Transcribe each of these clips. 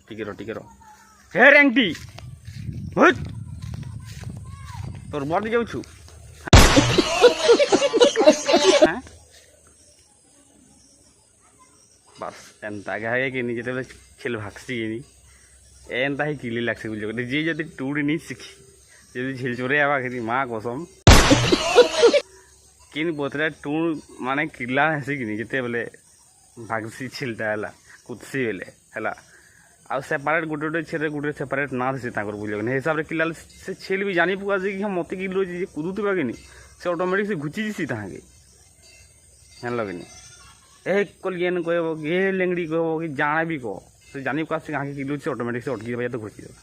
ଟିକେ ର ହେ ରେଙ୍କି ହୁତ୍ ତୋର ବଡ ଯାଉଛୁ বাস এন্তা আগে আগে কিনি যেতেবেলে ছেল ভাগছি কিনি এন্তা হি কিলি লাগছে বুঝলো যে যদি টুড়ি নি শিখি যদি ঝিল চোরে আবার কিনি মা কসম কিনি বোতলে টুর মানে কিলা হেসি কিনি যেতেবেলে ভাগছি ছিলটা হেলা কুদছি বেলে হেলা ଆଉ ସେପାରେଟ୍ ଗୋଟେ ଛେରେ ଗୋଟେ ସେପାରେଟ୍ ନା ସେ ତାଙ୍କର ବୁଝିବ ହେ ହିସାବରେ କିଲା ସେ ଛେଲ୍ ବି ଜାଣି ପକା ଯେ କି ମୋତେ କିଲୋ ଯେ କୁଦୁଥିବା କିନି ସେ ଅଟୋମେଟିକ୍ ସେ ଘୁଚି ଯିସି ତାହାକେ ଜାଣିଲ କିନି ଏ କଲିଏନ୍ କହିବ କି ଏ ଲେଙ୍ଗଡ଼ି କହିବ କି ଜାଣା ବି କହ ସେ ଜାଣି ପକା ସେ କାହାକେ କିଲୋ ସେ ଅଟୋମେଟିକ୍ ସେ ଅଟକି ଦେବା ତ ଘୁଚି ଦେବା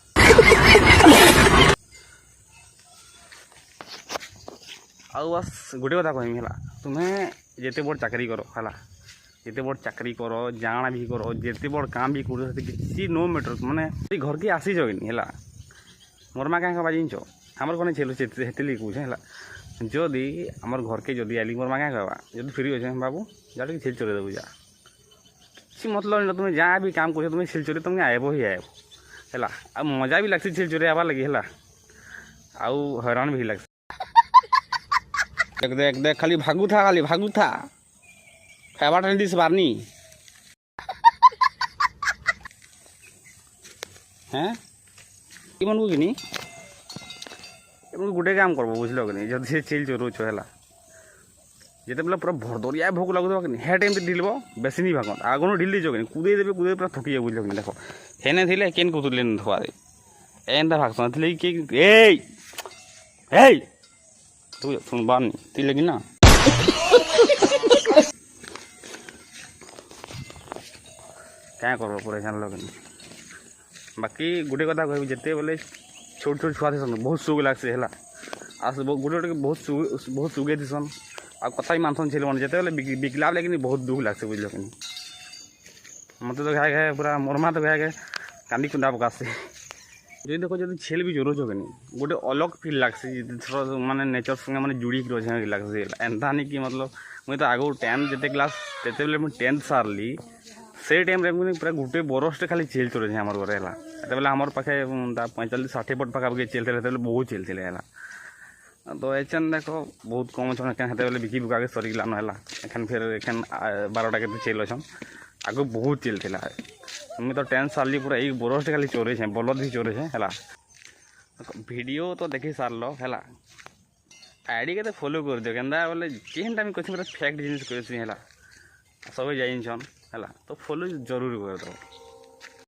ଆଉ ବାସ୍ ଗୋଟେ କଥା କହିମି ହେଲା ତୁମେ ଯେତେ ବଡ଼ ଚାକିରି କର ହେଲା যেতে বড় চাকরি কর জানা বি কর যেতে বড় কাম বি কর কিছু নো ম্যাটর মানে ঘরকে আসিছ কিনি হল মোর মা কাঁ কবা জিনিস আমার কোনে ছিল সেতলি কହୁছে হল যদি আমার ঘরকে যদি আইলি মোর মা কাঁ কবা যদি ফ্রি অছে বাবু যা টিকে ছেল চলে দেবু যা কিছু মতলব না তুমি যা বি কাম করছো তুমি ছেল চলে তুমি আইব হি আইব হল আর মজা বি লাগছে ছেল চলে আবার লাগি হল আউ হইরাণ বি লাগছে দেখ দেখ দেখ খালি ভাগু থা খাবার দিস পারনি হ্যাঁ কি বলবো কিনি গোটে কাম করবো বুঝল কিনি যদি সে ছেল চোরুছ হলা যেতেবেলে পুরা ভরদরিয়া ভোগ লাগুথবা কিনি হে টাইম ঢিলব বেশি নি ভাগত আগুন ঢিল দিছ কিনি কুদাই দেবে পুরা থকি যাবে বুঝল কিনি দেখো হেনে থিলে কেন কুতুলে ধোয়া দে এনতা ভাগছ থিলে কি এই এই তুই শুনবানি তুই লাগি না क्या कर पूरा जान कि बाकी गोटे कथा कह जिते बोले छोट छोट छुआ थी बहुत सुख लगे है आस गोटे गोटे बहुत सुगे थीसन आ कथा भी मानसन छेल मन जिते बिकला लेकिन बहुत दुख लगे बुझल कि मत तो घाए घाए पूरा मोरमा तो घाए घाए कांदी कुंडा पकासे जो देखो जो छेल भी जोर कि गोटे अलग फिल लगे माने नेचर संगे माने जुड़ी लगे एंता नहीं कि मतलब मुझे तो आगे 10th जिते क्लास तेते 10th सारली से टाइम पूरा गोटे बरसटे खाली चेल चले आम घर है बेले आम पाखे 45-60 फुट पाखापाखि चलते बहुत चलते है तो एचन देख बहुत कम अच्छे बेले बिकी बुका सरीगलान है एखान फिर एखान 12टा के चेल अच्छन आगे बहुत चलते मुझे तो 10th सारली पूरा एक बरसटे खाली चोरे बलद भी चोरे है वीडियो तो देखी सारल है आईडी के फॉलो कर दियो क्या बोले जेनटा मुझे कहती पूरा फैक्ट जिन है सब जाइन है तो फॉलो जरूर कर दो।